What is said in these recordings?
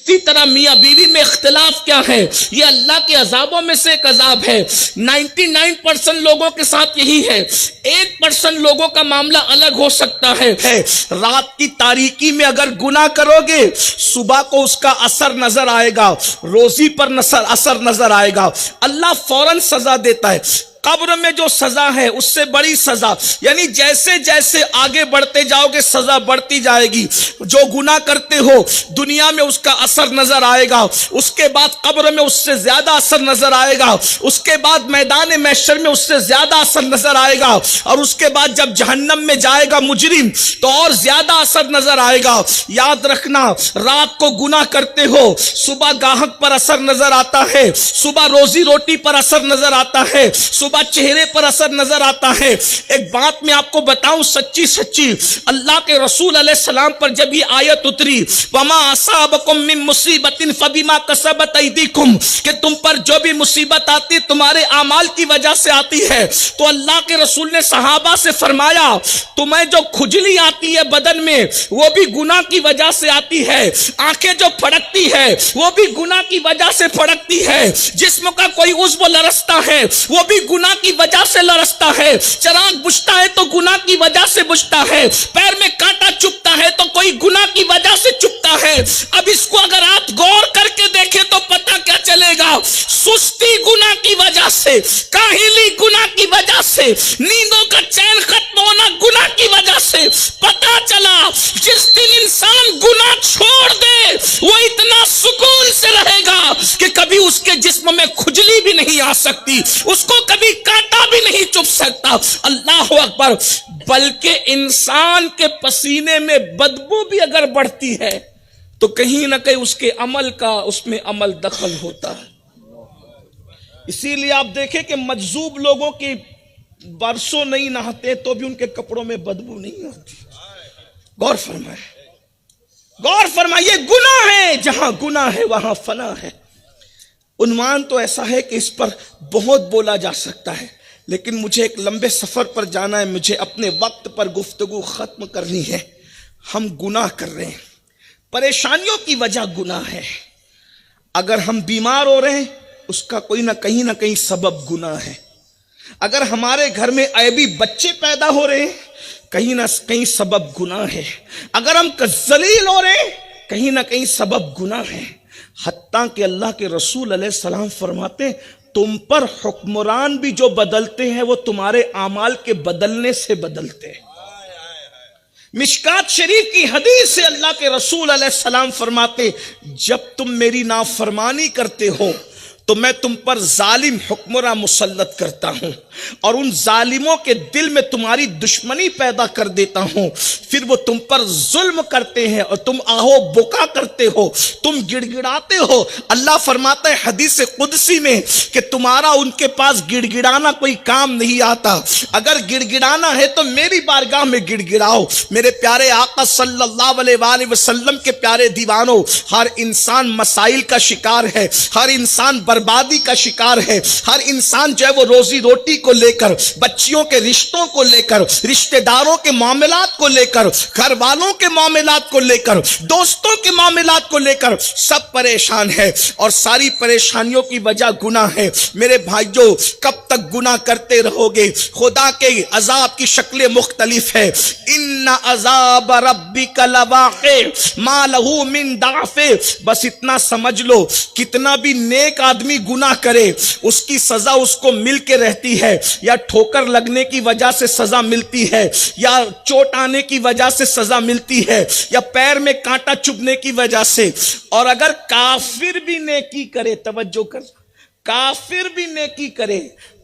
اسی طرح میاں بیوی میں اختلاف کیا ہے؟ یہ اللہ کے عذابوں میں سے ایک عذاب ہے۔ 99% لوگوں کے ساتھ یہی ہے، 1% لوگوں کا معاملہ الگ ہو سکتا ہے۔ رات کی تاریکی میں اگر گناہ کرو گے، صبح کو اس کا اثر نظر آئے گا، روزی پر اثر نظر آئے گا، اللہ فوراً سزا دیتا ہے۔ قبر میں جو سزا ہے اس سے بڑی سزا، یعنی جیسے جیسے آگے بڑھتے جاؤ گے سزا بڑھتی جائے گی۔ جو گناہ کرتے ہو دنیا میں اس کا اثر نظر آئے گا، اس کے بعد قبر میں اس سے زیادہ اثر نظر آئے گا، اس کے بعد میدان محشر میں اس سے زیادہ اثر نظر آئے گا، اور اس کے بعد جب جہنم میں جائے گا مجرم تو اور زیادہ اثر نظر آئے گا۔ یاد رکھنا، رات کو گناہ کرتے ہو، صبح گاہک پر اثر نظر آتا ہے، صبح روزی روٹی پر اثر نظر آتا ہے، صبح چہرے پر اثر نظر آتا ہے۔ ایک بات میں آپ کو بتاؤں سچی سچی، اللہ کے رسول علیہ السلام پر جب یہ آیت اتری وَمَا أَصَابَكُم مِّن مُّصِيبَةٍ فَبِمَا كَسَبَتْ أَيْدِيكُمْ، کہ تم پر جو بھی مصیبت آتی تمہارے اعمال کی وجہ سے آتی ہے، تو اللہ کے رسول نے صحابہ سے فرمایا تمہیں جو کھجلی آتی ہے بدن میں وہ بھی گناہ کی وجہ سے آتی ہے، آنکھیں جو پھڑکتی ہے وہ بھی گناہ کی وجہ سے پھڑکتی ہے، جسم کا کوئی عضو لرزتا ہے وہ بھی گناہ کی وجہ سے لرزتا ہے، چراغ بجھتا ہے تو گناہ کی وجہ سے بجھتا ہے، پیر میں کانٹا چبھتا ہے تو کوئی گناہ کی وجہ سے چبھتا ہے۔ اب اس کو اگر آپ غور کر کے دیکھیں تو پتہ کیا چلے گا؟ سستی گناہ کی وجہ سے، کاہلی گناہ کی وجہ سے، نیندوں کا چین ختم ہونا گناہ کی وجہ سے۔ پتہ چلا جس دن انسان گناہ چھوڑ دے وہ اتنا سکون سے رہے گا کہ کبھی اس کے جسم میں کھجلی بھی نہیں آ سکتی، اس کو کبھی کانٹا بھی نہیں چبھ سکتا۔ اللہ اکبر! بلکہ انسان کے پسینے میں بدبو بھی اگر بڑھتی ہے تو کہیں نہ کہیں اس کے عمل کا اس میں عمل دخل ہوتا ہے۔ اسی لیے آپ دیکھیں کہ مجذوب لوگوں کی برسوں نہیں نہاتے تو بھی ان کے کپڑوں میں بدبو نہیں ہوتی۔ غور فرمائے، غور فرمائیے، گناہ ہے، جہاں گناہ ہے وہاں فنا ہے۔ عنوان تو ایسا ہے کہ اس پر بہت بولا جا سکتا ہے، لیکن مجھے ایک لمبے سفر پر جانا ہے، مجھے اپنے وقت پر گفتگو ختم کرنی ہے۔ ہم گناہ کر رہے ہیں، پریشانیوں کی وجہ گناہ ہے۔ اگر ہم بیمار ہو رہے ہیں اس کا کوئی نہ کہیں سبب گناہ ہے۔ اگر ہمارے گھر میں عیبی بچے پیدا ہو رہے ہیں کہیں نہ کہیں سبب گناہ ہے۔ اگر ہم ذلیل ہو رہے ہیں کہیں نہ کہیں سبب گناہ ہے۔ حتیٰ کہ اللہ کے رسول علیہ السلام فرماتے ہیں تم پر حکمران بھی جو بدلتے ہیں وہ تمہارے اعمال کے بدلنے سے بدلتے ہیں۔ مشکات شریف کی حدیث سے اللہ کے رسول علیہ السلام فرماتے جب تم میری نافرمانی کرتے ہو تو میں تم پر ظالم حکمراں مسلط کرتا ہوں اور ان ظالموں کے دل میں تمہاری دشمنی پیدا کر دیتا ہوں، پھر وہ تم پر ظلم کرتے ہیں اور تم آہو بکا کرتے ہو، تم گڑ گڑاتے ہو۔ اللہ فرماتا ہے حدیث قدسی میں کہ تمہارا ان کے پاس گڑ گڑانا کوئی کام نہیں آتا، اگر گڑ گڑانا ہے تو میری بارگاہ میں گڑ گڑاؤ۔ میرے پیارے آقا صلی اللہ علیہ وآلہ وسلم کے پیارے دیوانوں، ہر انسان مسائل کا شکار ہے، ہر انسان بربادی کا شکار ہے، ہر انسان جو ہے وہ روزی روٹی کو لے کر، بچیوں کے رشتوں کو لے کر، رشتہ داروں کے معاملات کو لے کر، گھر والوں کے معاملات کو لے کر، دوستوں کے معاملات کو لے کر سب پریشان ہے، اور ساری پریشانیوں کی وجہ گناہ ہے۔ میرے بھائیوں، کب تک گناہ کرتے رہو گے؟ خدا کے عذاب کی شکلیں مختلف ہے۔ ان عذاب ربک لواقع ما لہ من دافع، بس اتنا سمجھ لو کتنا بھی نیک آدمی گناہ کرے اس کی سزا اس کو مل کے رہتی ہے، یا ٹھوکر لگنے کی وجہ سے سزا ملتی ہے، یا چوٹ آنے کی وجہ سے سزا ملتی ہے، یا پیر میں کانٹا چبھنے کی وجہ سے۔ اور اگر کافر بھی نیکی کرے، توجہ کر، کافر بھی نیکی کرے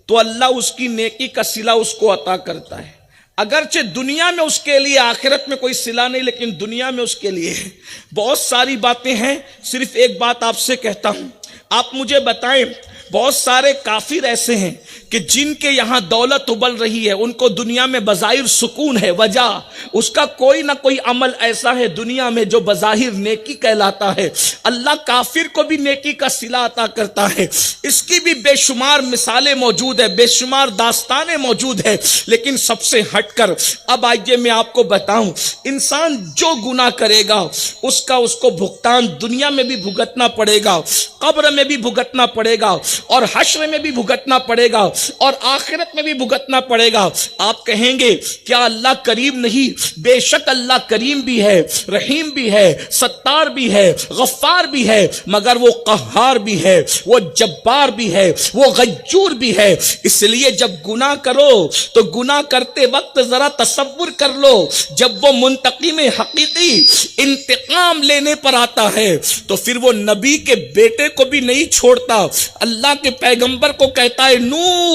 تو اللہ اس کی نیکی کا صلہ اس کو عطا کرتا ہے، اگرچہ دنیا میں اس کے لیے، آخرت میں کوئی صلہ نہیں، لیکن دنیا میں اس کے لیے ہے۔ بہت ساری باتیں ہیں، صرف ایک بات آپ سے کہتا ہوں، آپ مجھے بتائیں بہت سارے کافر ایسے ہیں کہ جن کے یہاں دولت ابل رہی ہے، ان کو دنیا میں بظاہر سکون ہے، وجہ اس کا کوئی نہ کوئی عمل ایسا ہے دنیا میں جو بظاہر نیکی کہلاتا ہے۔ اللہ کافر کو بھی نیکی کا صلہ عطا کرتا ہے، اس کی بھی بے شمار مثالیں موجود ہیں، بے شمار داستانیں موجود ہیں، لیکن سب سے ہٹ کر اب آئیے میں آپ کو بتاؤں، انسان جو گناہ کرے گا اس کو بھگتان دنیا میں بھی بھگتنا پڑے گا، قبر میں بھی بھگتنا پڑے گا، اور حشر میں بھی بھگتنا پڑے گا، اور آخرت میں بھی بھگتنا پڑے گا۔ آپ کہیں گے کیا اللہ کریم نہیں؟ بے شک اللہ کریم بھی ہے، رحیم بھی ہے، ستار بھی ہے، غفار بھی ہے، مگر وہ قہار بھی ہے، وہ جبار بھی ہے، وہ غیور بھی ہے۔ اس لیے جب گناہ کرو تو گناہ کرتے وقت ذرا تصور کر لو، جب وہ منتقم حقیقی انتقام لینے پر آتا ہے تو پھر وہ نبی کے بیٹے کو بھی نہیں چھوڑتا، اللہ کے پیغمبر کو کہتا ہے نوح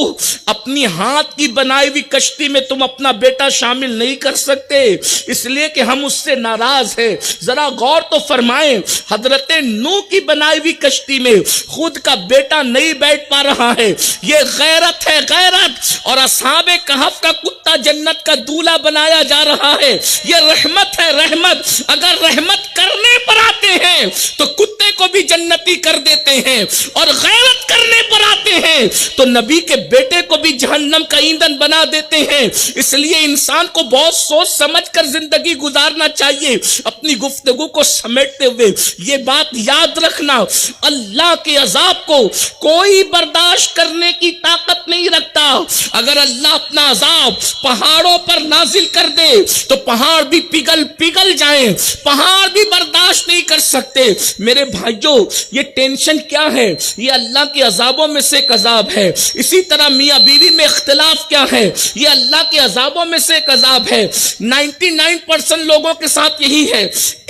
اپنی ہاتھ کی بنائی ہوئی کشتی میں تم اپنا بیٹا شامل نہیں کر سکتے، اس لیے کہ ہم اس سے ناراض ہیں۔ ذرا غور تو فرمائیں، حضرت نوح کی بنائی ہوئی کشتی میں خود کا بیٹا نہیں بیٹھ پا رہا ہے، یہ غیرت ہے، غیرت۔ اور اصحاب کہف کا کتا جنت کا دولہا بنایا جا رہا ہے، یہ رحمت ہے، رحمت۔ اگر رحمت کرنے پر آتے ہیں تو کتے کو بھی جنتی کر دیتے ہیں، اور غیرت کرنے پر آتے ہیں تو نبی کے بیٹے کو بھی جہنم کا ایندھن بنا دیتے ہیں۔ اس لیے انسان کو بہت سوچ سمجھ کر زندگی گزارنا چاہیے۔ اپنی گفتگو کو سمیٹتے ہوئے یہ بات یاد رکھنا، اللہ کے عذاب کو کوئی برداشت کرنے کی طاقت نہیں رکھتا۔ اگر اللہ اپنا عذاب پہاڑوں پر نازل کر دے تو پہاڑ بھی پگھل جائیں، پہاڑ بھی برداشت نہیں کر سکتے۔ میرے بھائیوں، یہ ٹینشن کیا ہے؟ یہ اللہ کے عذابوں میں سے ایک عذاب ہے۔ اسی طرح میاں بیوی میں اختلاف کیا ہے؟ یہ اللہ کے عذابوں میں سے ایک عذاب ہے۔ 99% لوگوں کے ساتھ یہی ہے،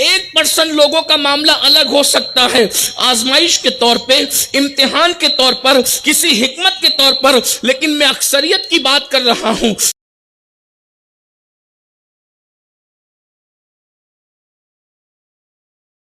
1% لوگوں کا معاملہ الگ ہو سکتا ہے، آزمائش کے طور پہ، امتحان کے طور پر، کسی حکمت کے طور پر، لیکن میں اکثریت کی بات کر رہا ہوں۔